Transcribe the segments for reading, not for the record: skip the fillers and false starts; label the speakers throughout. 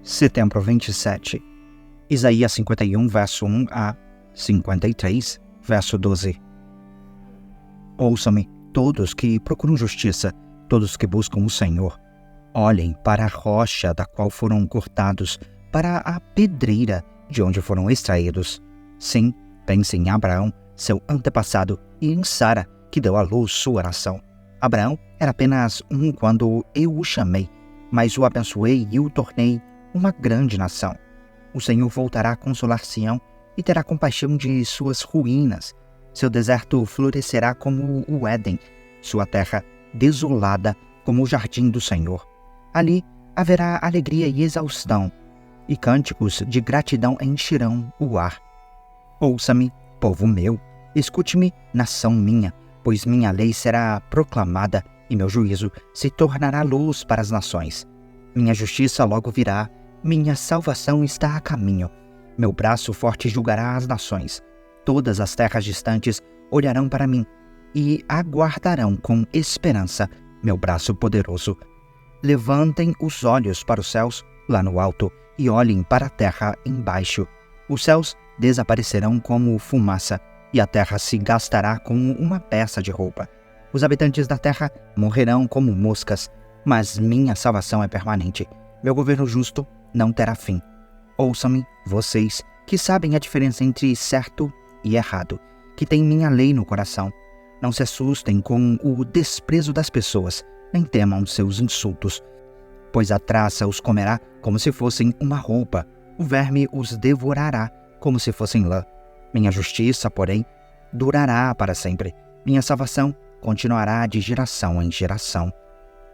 Speaker 1: Setembro 27. Isaías 51, verso 1 a 53, verso 12. Ouçam-me, todos que procuram justiça, todos que buscam o Senhor. Olhem para a rocha da qual foram cortados, para a pedreira de onde foram extraídos. Sim, pensem em Abraão, seu antepassado, e em Sara, que deu à luz sua nação. Abraão era apenas um quando eu o chamei, mas o abençoei e o tornei uma grande nação. O Senhor voltará a consolar Sião e terá compaixão de suas ruínas. Seu deserto florescerá como o Éden, sua terra desolada como o jardim do Senhor. Ali haverá alegria e exaustão, e cânticos de gratidão encherão o ar. Ouça-me, povo meu, escute-me, nação minha, pois minha lei será proclamada e meu juízo se tornará luz para as nações. Minha justiça logo virá, minha salvação está a caminho. Meu braço forte julgará as nações. Todas as terras distantes olharão para mim e aguardarão com esperança meu braço poderoso. Levantem os olhos para os céus lá no alto e olhem para a terra embaixo. Os céus desaparecerão como fumaça e a terra se gastará como uma peça de roupa. Os habitantes da terra morrerão como moscas, mas minha salvação é permanente. Meu governo justo não terá fim. Ouçam-me, vocês que sabem a diferença entre certo e errado, que têm minha lei no coração. Não se assustem com o desprezo das pessoas, nem temam seus insultos, pois a traça os comerá como se fossem uma roupa, o verme os devorará como se fossem lã. Minha justiça, porém, durará para sempre. Minha salvação continuará de geração em geração.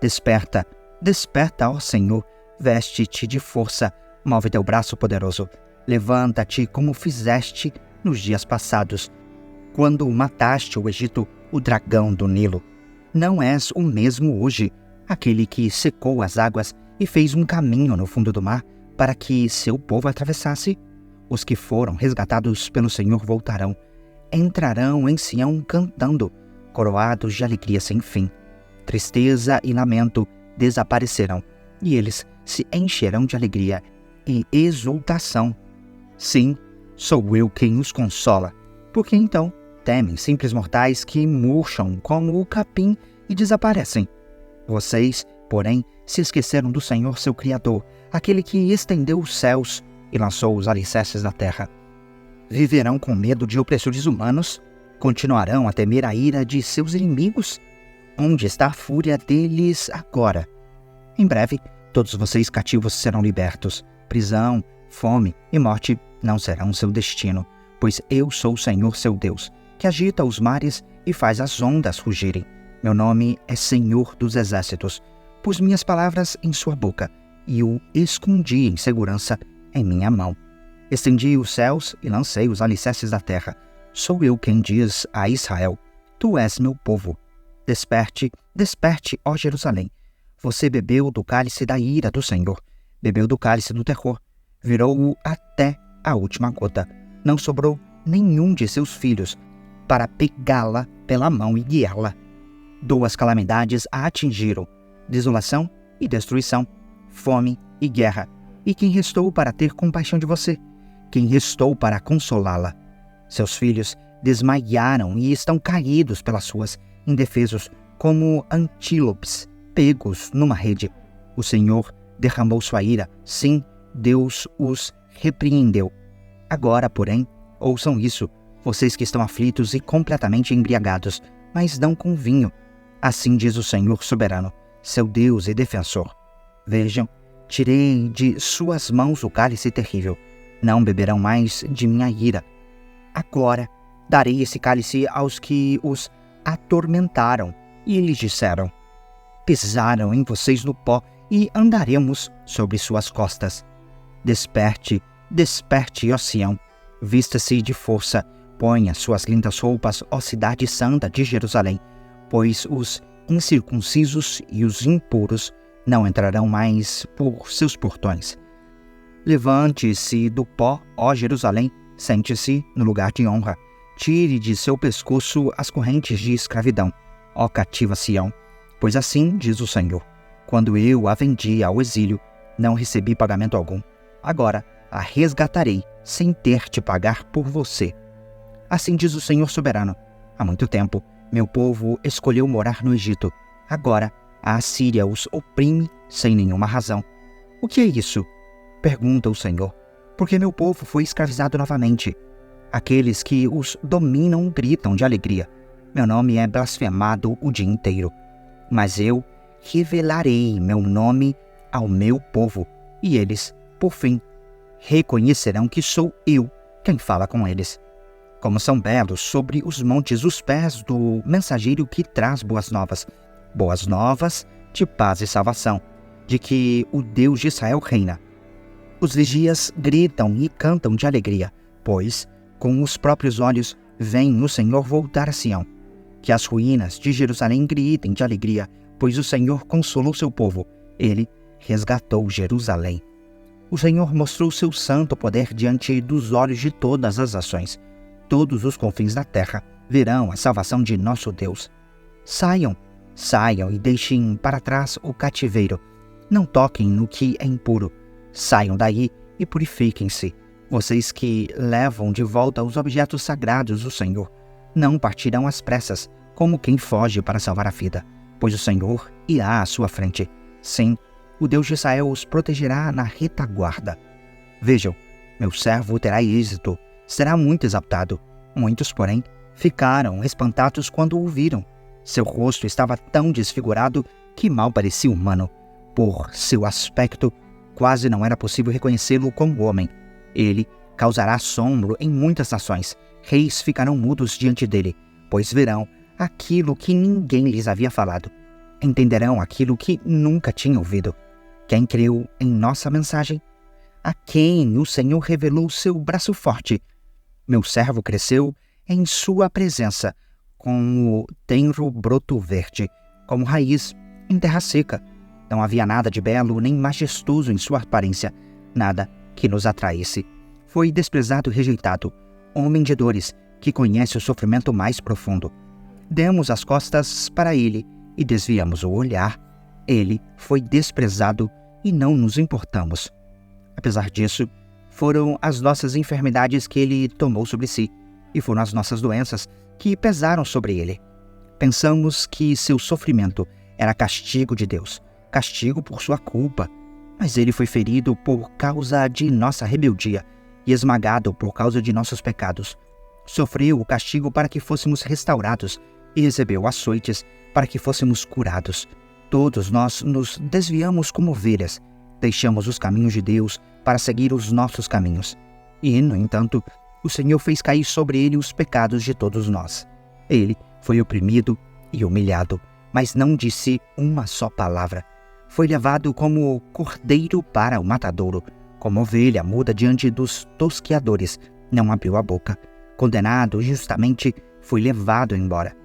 Speaker 1: Desperta, desperta, ó Senhor, veste-te de força, move teu braço poderoso. Levanta-te como fizeste nos dias passados, quando mataste o Egito, o dragão do Nilo. Não és o mesmo hoje, aquele que secou as águas e fez um caminho no fundo do mar para que seu povo atravessasse? Os que foram resgatados pelo Senhor voltarão, entrarão em Sião cantando, coroados de alegria sem fim. Tristeza e lamento desaparecerão, e eles se encherão de alegria e exultação. Sim, sou eu quem os consola. Porque então temem simples mortais que murcham como o capim e desaparecem. Vocês, porém, se esqueceram do Senhor seu Criador, aquele que estendeu os céus e lançou os alicerces da terra. Viverão com medo de opressores humanos? Continuarão a temer a ira de seus inimigos? Onde está a fúria deles agora? Em breve, todos vocês cativos serão libertos. Prisão, fome e morte não serão seu destino, pois eu sou o Senhor seu Deus, que agita os mares e faz as ondas rugirem. Meu nome é Senhor dos Exércitos. Pus minhas palavras em sua boca e o escondi em segurança em minha mão. Estendi os céus e lancei os alicerces da terra. Sou eu quem diz a Israel: tu és meu povo. Desperte, desperte, ó Jerusalém. Você bebeu do cálice da ira do Senhor, bebeu do cálice do terror, virou-o até a última gota. Não sobrou nenhum de seus filhos para pegá-la pela mão e guiá-la. Duas calamidades a atingiram: desolação e destruição, fome e guerra. E quem restou para ter compaixão de você? Quem restou para consolá-la? Seus filhos desmaiaram e estão caídos pelas ruas, indefesos, como antílopes pegos numa rede. O Senhor derramou sua ira, sim, Deus os repreendeu. Agora, porém, ouçam isso, vocês que estão aflitos e completamente embriagados, mas não com vinho. Assim diz o Senhor soberano, seu Deus e defensor. Vejam, tirei de suas mãos o cálice terrível. Não beberão mais de minha ira. Agora darei esse cálice aos que os atormentaram. E eles disseram: pisaram em vocês no pó e andaremos sobre suas costas. Desperte, desperte, ó Sião. Vista-se de força, ponha suas lindas roupas, ó cidade santa de Jerusalém, pois os incircuncisos e os impuros não entrarão mais por seus portões. Levante-se do pó, ó Jerusalém, sente-se no lugar de honra. Tire de seu pescoço as correntes de escravidão, ó cativa Sião. Pois assim diz o Senhor: quando eu a vendi ao exílio, Não recebi pagamento algum. Agora a resgatarei sem ter de pagar por você. Assim diz o Senhor soberano. Há muito tempo, meu povo escolheu morar no Egito. Agora, a Assíria os oprime sem nenhuma razão. O que é isso? Pergunta o Senhor. Porque meu povo foi escravizado novamente. Aqueles que os dominam gritam de alegria. Meu nome é blasfemado o dia inteiro. Mas eu revelarei meu nome ao meu povo, e eles, por fim, reconhecerão que sou eu quem fala com eles. Como são belos sobre os montes os pés do mensageiro que traz boas novas de paz e salvação, de que o Deus de Israel reina. Os vigias gritam e cantam de alegria, pois, com os próprios olhos, vem o Senhor voltar a Sião. Que as ruínas de Jerusalém gritem de alegria, pois o Senhor consolou seu povo. Ele resgatou Jerusalém. O Senhor mostrou seu santo poder diante dos olhos de todas as nações. Todos os confins da terra verão a salvação de nosso Deus. Saiam e deixem para trás o cativeiro. Não toquem no que é impuro. Saiam daí e purifiquem-se. Vocês que levam de volta os objetos sagrados do Senhor, não partirão às pressas, como quem foge para salvar a vida, pois o Senhor irá à sua frente. Sim, o Deus de Israel os protegerá na retaguarda. Vejam, meu servo terá êxito, será muito exaltado. Muitos, porém, ficaram espantados quando o viram. Seu rosto estava tão desfigurado que mal parecia humano. Por seu aspecto, quase não era possível reconhecê-lo como homem. Ele causará assombro em muitas nações. Reis ficarão mudos diante dele, pois verão aquilo que ninguém lhes havia falado. Entenderão aquilo que nunca tinham ouvido. Quem creu em nossa mensagem? A quem o Senhor revelou seu braço forte? Meu servo cresceu em sua presença, como tenro broto verde, como raiz em terra seca. Não havia nada de belo nem majestoso em sua aparência, nada que nos atraísse. Foi desprezado e rejeitado, homem de dores, que conhece o sofrimento mais profundo. Demos as costas para ele e desviamos o olhar. Ele foi desprezado e não nos importamos. Apesar disso, foram as nossas enfermidades que ele tomou sobre si, e foram as nossas doenças que pesaram sobre ele. Pensamos que seu sofrimento era castigo de Deus, castigo por sua culpa, mas ele foi ferido por causa de nossa rebeldia e esmagado por causa de nossos pecados. Sofreu o castigo para que fôssemos restaurados e recebeu açoites para que fôssemos curados. Todos nós nos desviamos como ovelhas, deixamos os caminhos de Deus para seguir os nossos caminhos. E, no entanto, o Senhor fez cair sobre ele os pecados de todos nós. Ele foi oprimido e humilhado, mas não disse uma só palavra. Foi levado como cordeiro para o matadouro, como ovelha muda diante dos tosqueadores, não abriu a boca. Condenado injustamente, foi levado embora.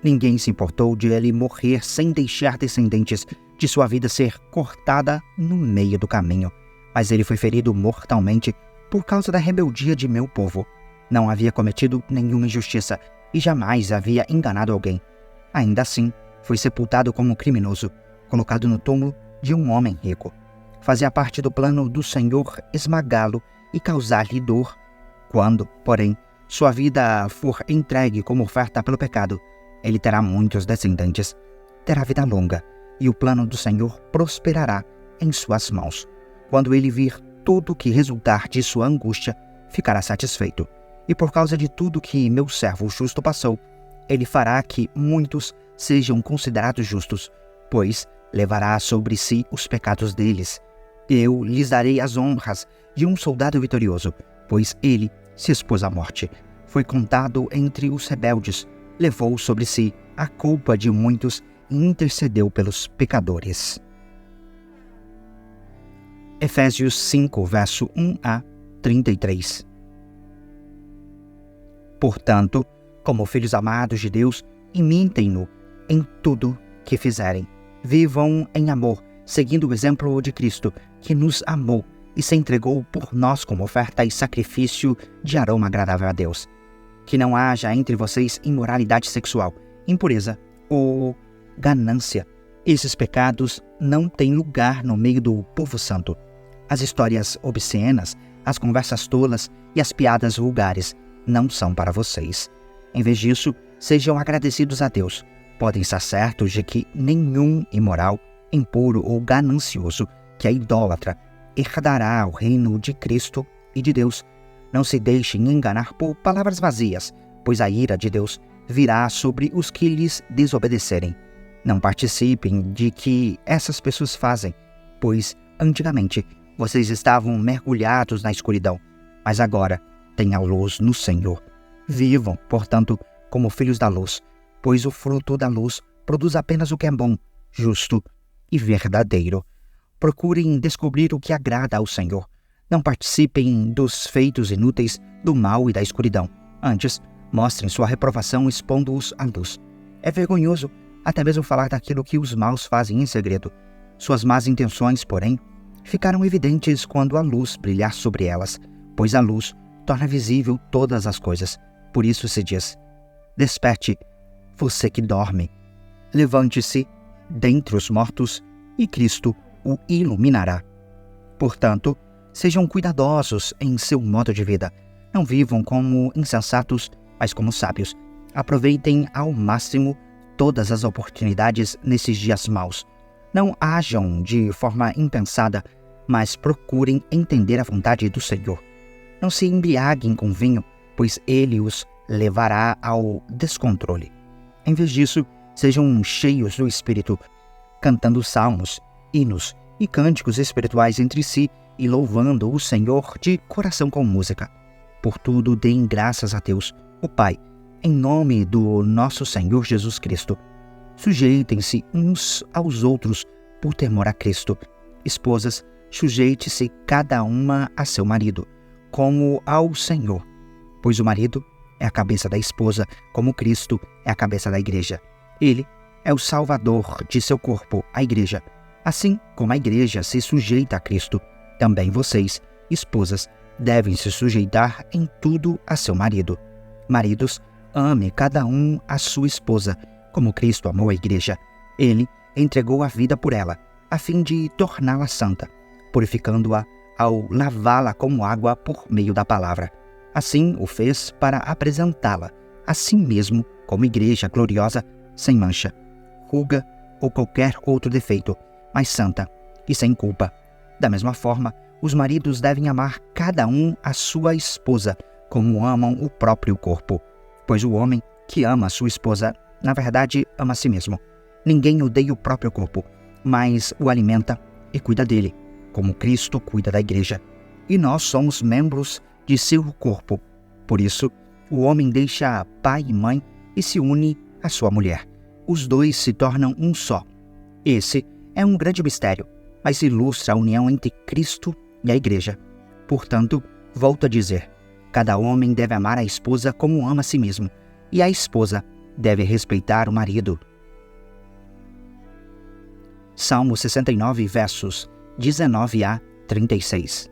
Speaker 1: Ninguém se importou de ele morrer sem deixar descendentes, de sua vida ser cortada no meio do caminho. Mas ele foi ferido mortalmente por causa da rebeldia de meu povo. Não havia cometido nenhuma injustiça e jamais havia enganado alguém. Ainda assim, foi sepultado como criminoso, colocado no túmulo de um homem rico. Fazia parte do plano do Senhor esmagá-lo e causar-lhe dor. Quando, porém, sua vida for entregue como oferta pelo pecado, ele terá muitos descendentes, terá vida longa, e o plano do Senhor prosperará em suas mãos. Quando ele vir tudo que resultar de sua angústia, ficará satisfeito. E por causa de tudo que meu servo justo passou, ele fará que muitos sejam considerados justos, pois levará sobre si os pecados deles. Eu lhes darei as honras de um soldado vitorioso, pois ele se expôs à morte. Foi contado entre os rebeldes, levou sobre si a culpa de muitos e intercedeu pelos pecadores. Efésios 5, verso 1 a 33. Portanto, como filhos amados de Deus, imitem-no em tudo que fizerem. Vivam em amor, seguindo o exemplo de Cristo, que nos amou e se entregou por nós como oferta e sacrifício de aroma agradável a Deus. Que não haja entre vocês imoralidade sexual, impureza ou ganância, Esses pecados não têm lugar no meio do povo santo. As histórias obscenas, as conversas tolas e as piadas vulgares não são para vocês. Em vez disso, sejam agradecidos a Deus. Podem estar certos de que nenhum imoral, impuro ou ganancioso que é idólatra herdará o reino de Cristo e de Deus. Não se deixem enganar por palavras vazias, pois a ira de Deus virá sobre os que lhes desobedecerem. Não participem de que essas pessoas fazem, pois antigamente vocês estavam mergulhados na escuridão, mas agora têm a luz no Senhor. Vivam, portanto, como filhos da luz, pois o fruto da luz produz apenas o que é bom, justo e verdadeiro. Procurem descobrir o que agrada ao Senhor. Não participem dos feitos inúteis do mal e da escuridão. Antes, mostrem sua reprovação expondo-os à luz. É vergonhoso até mesmo falar daquilo que os maus fazem em segredo. Suas más intenções, porém, ficaram evidentes quando a luz brilhar sobre elas, pois a luz torna visível todas as coisas. Por isso se diz: desperte, você que dorme. Levante-se dentre os mortos e Cristo o iluminará. Portanto, sejam cuidadosos em seu modo de vida. Não vivam como insensatos, mas como sábios. Aproveitem ao máximo todas as oportunidades nesses dias maus. Não ajam de forma impensada, mas procurem entender a vontade do Senhor. Não se embriaguem com vinho, pois ele os levará ao descontrole. Em vez disso, sejam cheios do Espírito, cantando salmos, hinos e cânticos espirituais entre si e louvando o Senhor de coração com música. Por tudo deem graças a Deus, o Pai, em nome do nosso Senhor Jesus Cristo. Sujeitem-se uns aos outros por temor a Cristo. Esposas, sujeite-se cada uma a seu marido, como ao Senhor. Pois o marido é a cabeça da esposa, como Cristo é a cabeça da igreja. Ele é o Salvador de seu corpo, a igreja. Assim como a igreja se sujeita a Cristo, também vocês, esposas, devem se sujeitar em tudo a seu marido. Maridos, ame cada um a sua esposa, como Cristo amou a igreja. Ele entregou a vida por ela, a fim de torná-la santa, purificando-a ao lavá-la com água por meio da palavra. Assim o fez para apresentá-la a si mesmo como igreja gloriosa, sem mancha, ruga ou qualquer outro defeito, mas santa e sem culpa. Da mesma forma, os maridos devem amar cada um a sua esposa, como amam o próprio corpo. Pois o homem que ama a sua esposa, na verdade, ama a si mesmo. Ninguém odeia o próprio corpo, mas o alimenta e cuida dele, como Cristo cuida da igreja. E nós somos membros de seu corpo. Por isso, o homem deixa pai e mãe e se une à sua mulher. Os dois se tornam um só. Esse é um grande mistério, mas ilustra a união entre Cristo e a igreja. Portanto, volto a dizer, cada homem deve amar a esposa como ama a si mesmo, e a esposa deve respeitar o marido. Salmo 69, versos 19 a 36.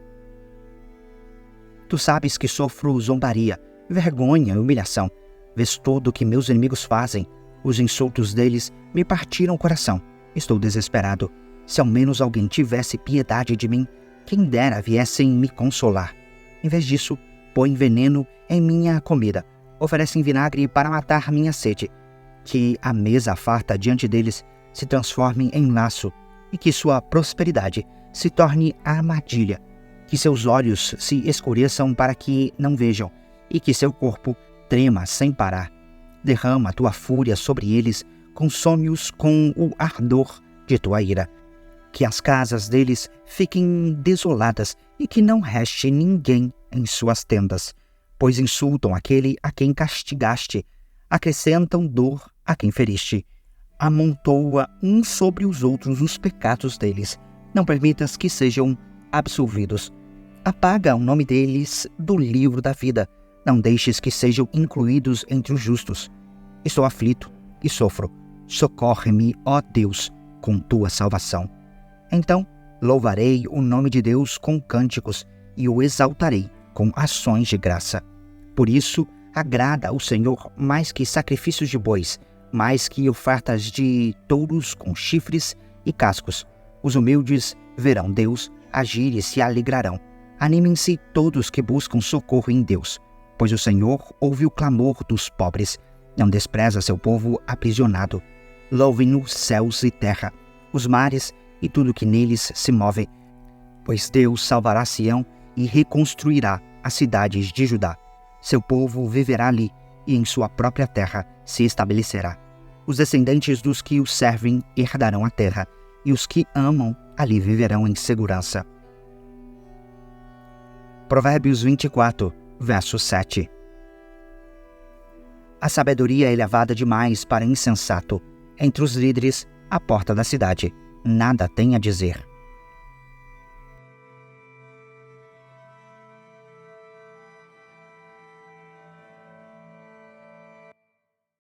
Speaker 1: Tu sabes que sofro zombaria, vergonha e humilhação. Vês tudo o que meus inimigos fazem. Os insultos deles me partiram o coração. Estou desesperado. Se ao menos alguém tivesse piedade de mim, quem dera viessem me consolar. Em vez disso, põem veneno em minha comida. Oferecem vinagre para matar minha sede. Que a mesa farta diante deles se transforme em laço e que sua prosperidade se torne armadilha. Que seus olhos se escureçam para que não vejam e que seu corpo trema sem parar. Derrama tua fúria sobre eles, consome-os com o ardor de tua ira. Que as casas deles fiquem desoladas e que não reste ninguém em suas tendas, pois insultam aquele a quem castigaste, acrescentam dor a quem feriste. Amontoa uns sobre os outros os pecados deles. Não permitas que sejam absolvidos. Apaga o nome deles do livro da vida. Não deixes que sejam incluídos entre os justos. Estou aflito e sofro. Socorre-me, ó Deus, com tua salvação. Então louvarei o nome de Deus com cânticos e o exaltarei com ações de graça. Por isso, agrada ao Senhor mais que sacrifícios de bois, mais que ofertas de touros com chifres e cascos. Os humildes verão Deus agir e se alegrarão. Animem-se todos que buscam socorro em Deus, pois o Senhor ouve o clamor dos pobres, não despreza seu povo aprisionado. Louvem-no céus e terra, os mares e tudo que neles se move, pois Deus salvará Sião e reconstruirá as cidades de Judá. Seu povo viverá ali e em sua própria terra se estabelecerá. Os descendentes dos que o servem herdarão a terra, e os que amam ali viverão em segurança. Provérbios 24, verso 7. A sabedoria é elevada demais para insensato. Entre os líderes, a porta da cidade, nada tem a dizer.